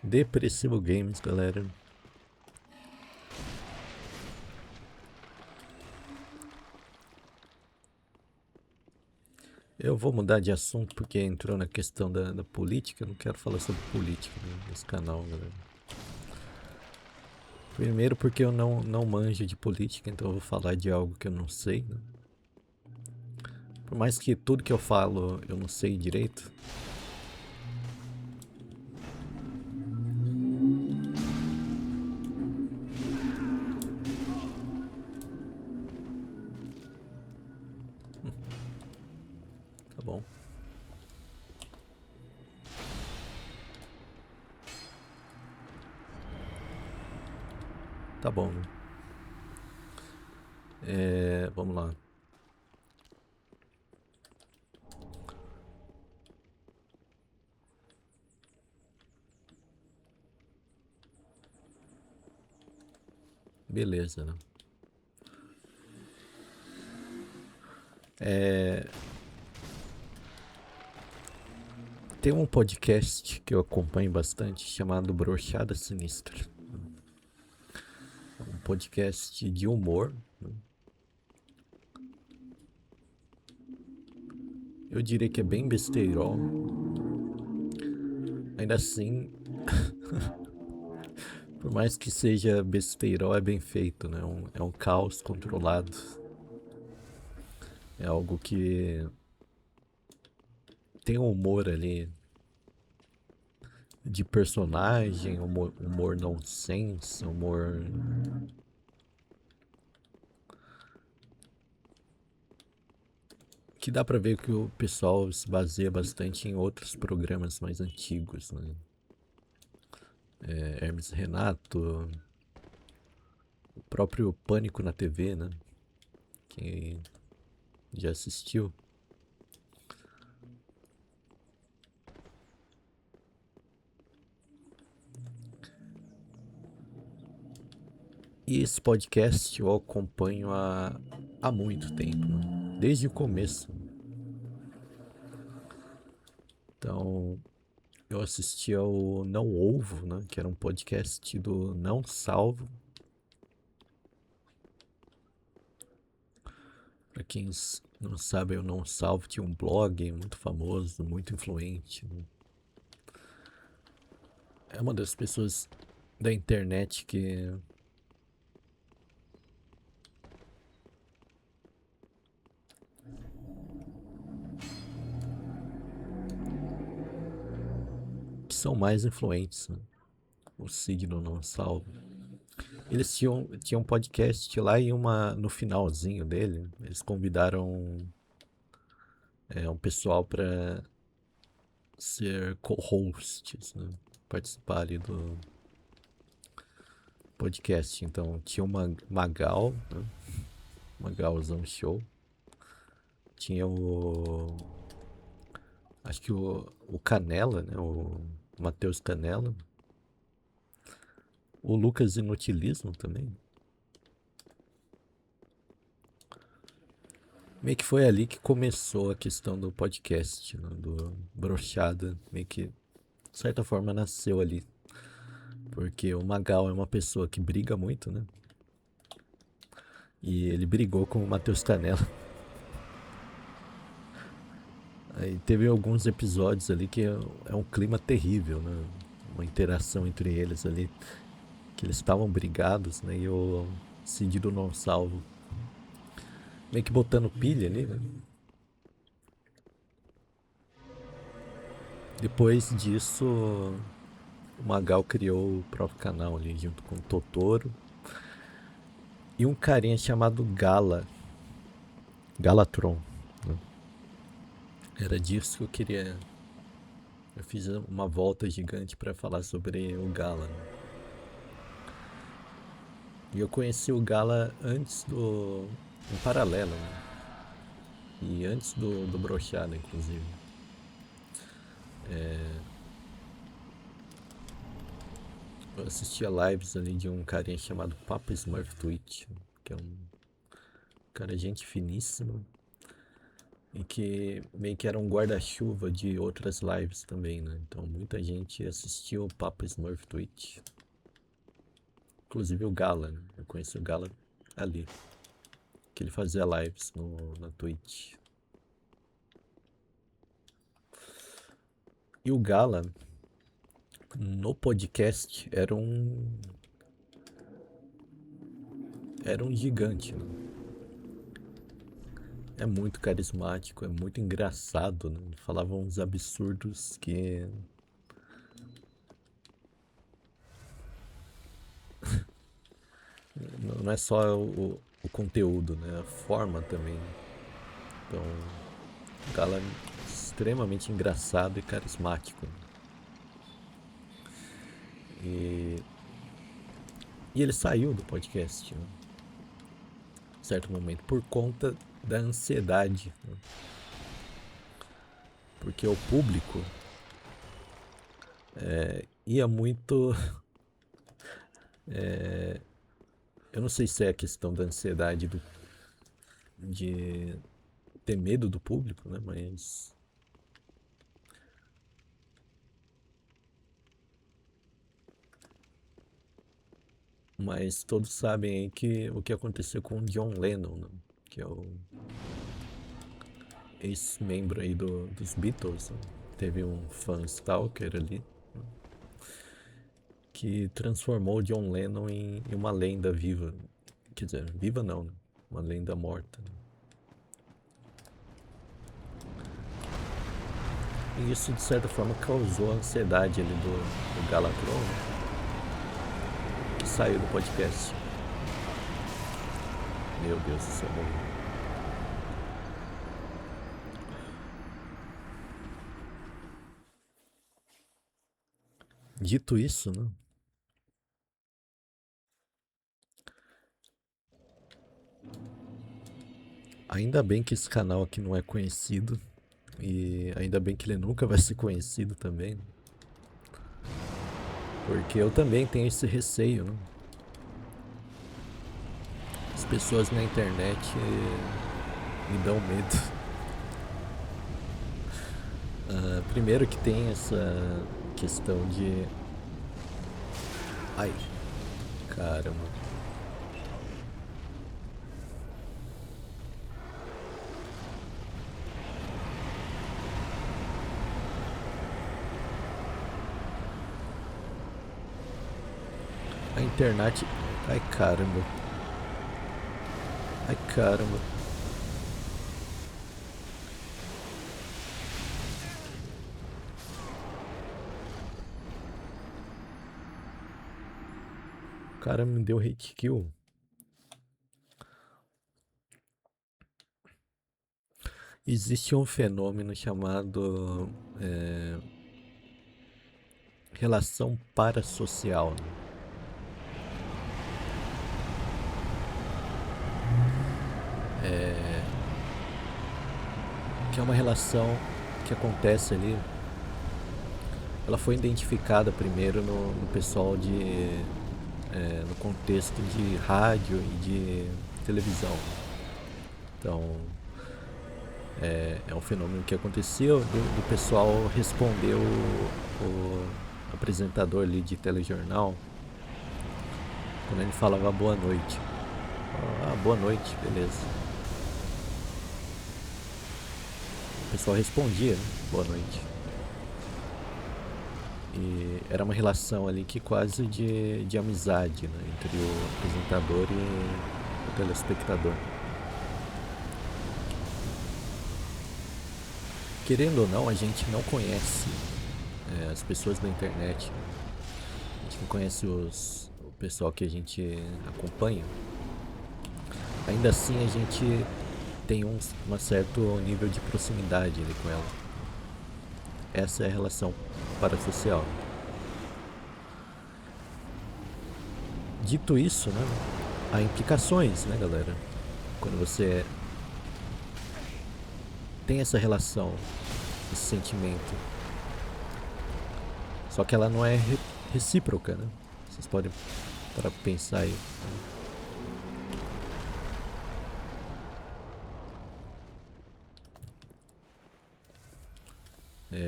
Depressivo Games, galera. Eu vou mudar de assunto porque entrou na questão da política. Eu não quero falar sobre política nesse canal, galera. Primeiro porque eu não manjo de política, então eu vou falar de algo que eu não sei, né? Por mais que tudo que eu falo eu não sei direito. Tá bom. Tá bom, né? Vamos lá. Beleza, né? Tem um podcast que eu acompanho bastante chamado Brochada Sinistra. Um podcast de humor. Eu diria que é bem besteirol. Ainda assim, por mais que seja besteirol, é bem feito, né? É um caos controlado. É algo que tem um humor ali de personagem, humor nonsense, humor que dá pra ver que o pessoal se baseia bastante em outros programas mais antigos, né? Hermes e Renato, o próprio Pânico na TV, né? Quem já assistiu. E esse podcast eu acompanho há muito tempo, né? Desde o começo. Então, eu assisti ao Não Ovo, né? Que era um podcast do Não Salvo. Pra quem não sabe, o Não Salvo tinha um blog muito famoso, muito influente, né? É uma das pessoas da internet que são mais influentes, né? O signo Não Salvo. Eles tinham um podcast lá e no finalzinho dele, eles convidaram um pessoal para ser co-hosts, né? Participar ali do podcast. Então tinha uma Magal, né? Magalzão Show. Tinha acho que o Canela, né? O Matheus Canela. O Lucas Inutilismo também. Meio que foi ali que começou a questão do podcast, né? Do Brochada. Meio que, de certa forma, nasceu ali. Porque o Magal é uma pessoa que briga muito, né? E ele brigou com o Matheus Canela. Aí teve alguns episódios ali que é um clima terrível, né? Uma interação entre eles ali. Que eles estavam brigados, né? E o Cid do Não Salvo meio que botando pilha ali, né? Depois disso, o Magal criou o próprio canal ali junto com o Totoro. E um carinha chamado Galatron, né? Era disso que eu queria. Eu fiz uma volta gigante para falar sobre o Gala, né? E eu conheci o Gala antes do. Em paralelo, né? E antes do Brochada, inclusive. Eu assistia lives ali de um carinha chamado Papa Smurf Twitch, que é um cara gente finíssimo. e que meio que era um guarda-chuva de outras lives também, né? Então muita gente assistiu o Papo Smurf Twitch. Inclusive o Gala, né? Eu conheci o Gala ali, que ele fazia lives na Twitch. E o Gala, no podcast, era um gigante, né? É muito carismático, é muito engraçado, né? Ele falava uns absurdos que não é só o conteúdo, né? A forma também. Então, o Gala é extremamente engraçado e carismático. E, e ele saiu do podcast, né? Em certo momento, por conta da ansiedade, né? Porque o público ia muito. Eu não sei se é a questão da ansiedade de ter medo do público, né? Mas todos sabem aí que o que aconteceu com o John Lennon, né? Que é o ex-membro aí dos Beatles, né? Teve um fan stalker ali, né? Que transformou o John Lennon em uma lenda viva. Quer dizer, viva não, né? Uma lenda morta, né? E isso, de certa forma, causou a ansiedade ali do Galatron, né? Que saiu do podcast. Meu Deus do céu. Dito isso, né? Ainda bem que esse canal aqui não é conhecido. E ainda bem que ele nunca vai ser conhecido também. Porque eu também tenho esse receio, né? As pessoas na internet me dão medo. Primeiro que tem essa questão de. Ai, caramba. A internet. Ai, caramba. Ai, caramba. O cara me deu hate kill. Existe um fenômeno chamado relação parasocial, né? Que é uma relação que acontece ali. Ela foi identificada primeiro no pessoal no contexto de rádio e de televisão. Então, é um fenômeno que aconteceu do pessoal responder o apresentador ali de telejornal quando ele falava boa noite. Ah, boa noite, beleza. O pessoal respondia, né? Boa noite. E era uma relação ali que quase de amizade, né? Entre o apresentador e o telespectador. Querendo ou não, a gente não conhece as pessoas da internet. A gente não conhece o pessoal que a gente acompanha. Ainda assim, a gente tem um certo nível de proximidade ali com ela. Essa é a relação parasocial. Dito isso, né, há implicações, né, galera? Quando você tem essa relação, esse sentimento. Só que ela não é recíproca, né? Vocês podem para pensar aí.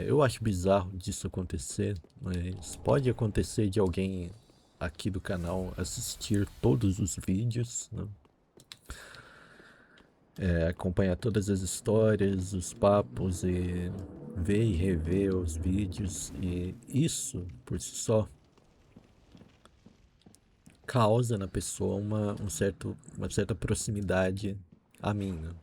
Eu acho bizarro disso acontecer, mas pode acontecer de alguém aqui do canal assistir todos os vídeos, né? Acompanhar todas as histórias, os papos e ver e rever os vídeos, e isso por si só causa na pessoa uma certa proximidade a mim, né?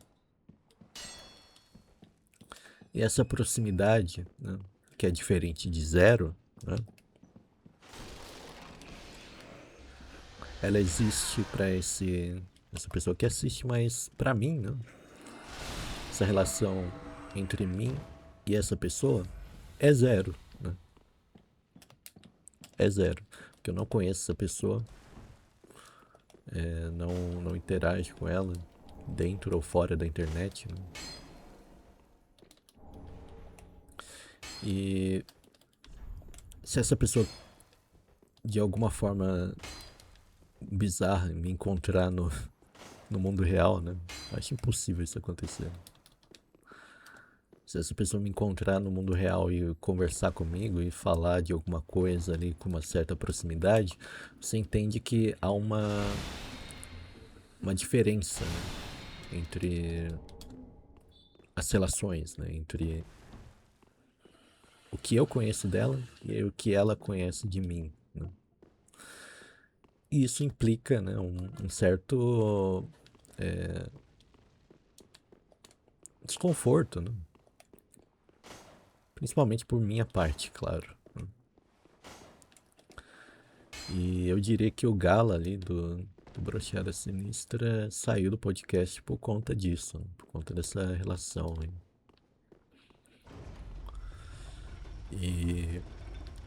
E essa proximidade, né, que é diferente de zero, né, ela existe para essa pessoa que assiste, mas para mim, né, essa relação entre mim e essa pessoa é zero, né? É zero, porque eu não conheço essa pessoa, não interajo com ela dentro ou fora da internet, né? E se essa pessoa de alguma forma bizarra me encontrar no mundo real, né? Acho impossível isso acontecer. Se essa pessoa me encontrar no mundo real e conversar comigo e falar de alguma coisa ali com uma certa proximidade, você entende que há uma diferença, né, entre as relações, né? Entre o que eu conheço dela e o que ela conhece de mim, né? E isso implica, né, um certo desconforto, né? Principalmente por minha parte, claro. E eu diria que o Gala ali do Brochada Sinistra saiu do podcast por conta disso, né? Por conta dessa relação aí. E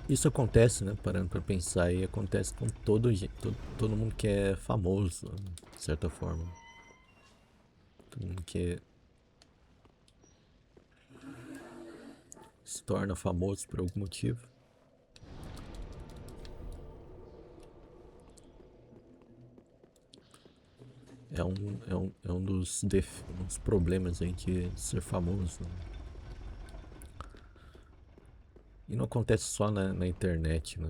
isso acontece, né? Parando pra pensar aí, acontece com todo mundo que é famoso, né, de certa forma. Todo mundo que se torna famoso por algum motivo. É um dos problemas aí de ser famoso, né? E não acontece só na internet, né?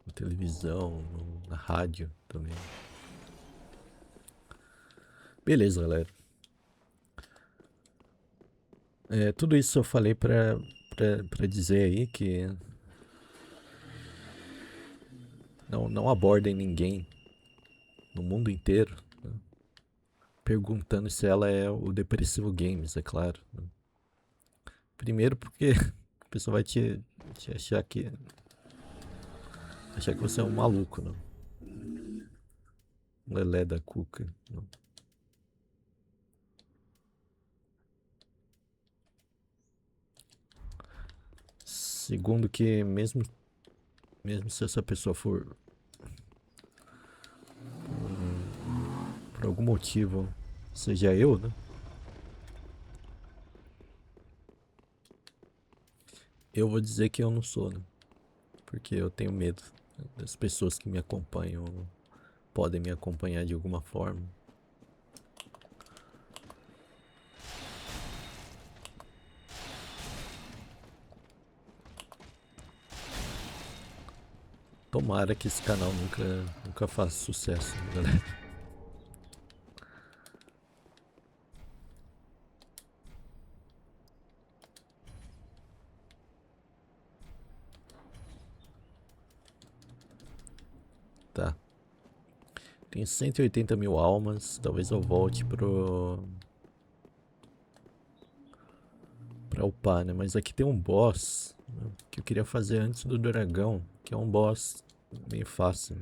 Na televisão, na rádio também. Beleza, galera. Tudo isso eu falei pra dizer aí que não abordem ninguém no mundo inteiro, né, perguntando se ela é o Depressivo Games, é claro, né? Primeiro porque a pessoa vai te achar que você é um maluco, né? Um lelé da cuca, né? Segundo que mesmo se essa pessoa for por algum motivo, seja eu, né? Eu vou dizer que eu não sou, né? Porque eu tenho medo das pessoas que me acompanham podem me acompanhar de alguma forma. Tomara que esse canal nunca faça sucesso, galera. Tá. Tem 180 mil almas. Talvez eu volte pra upar, né? Mas aqui tem um boss, né, que eu queria fazer antes do dragão, que é um boss meio fácil, né?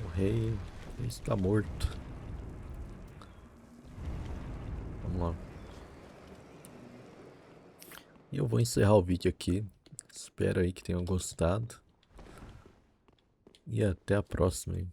O rei está morto. Vamos lá. E eu vou encerrar o vídeo aqui. Espero aí que tenham gostado. E até a próxima, hein?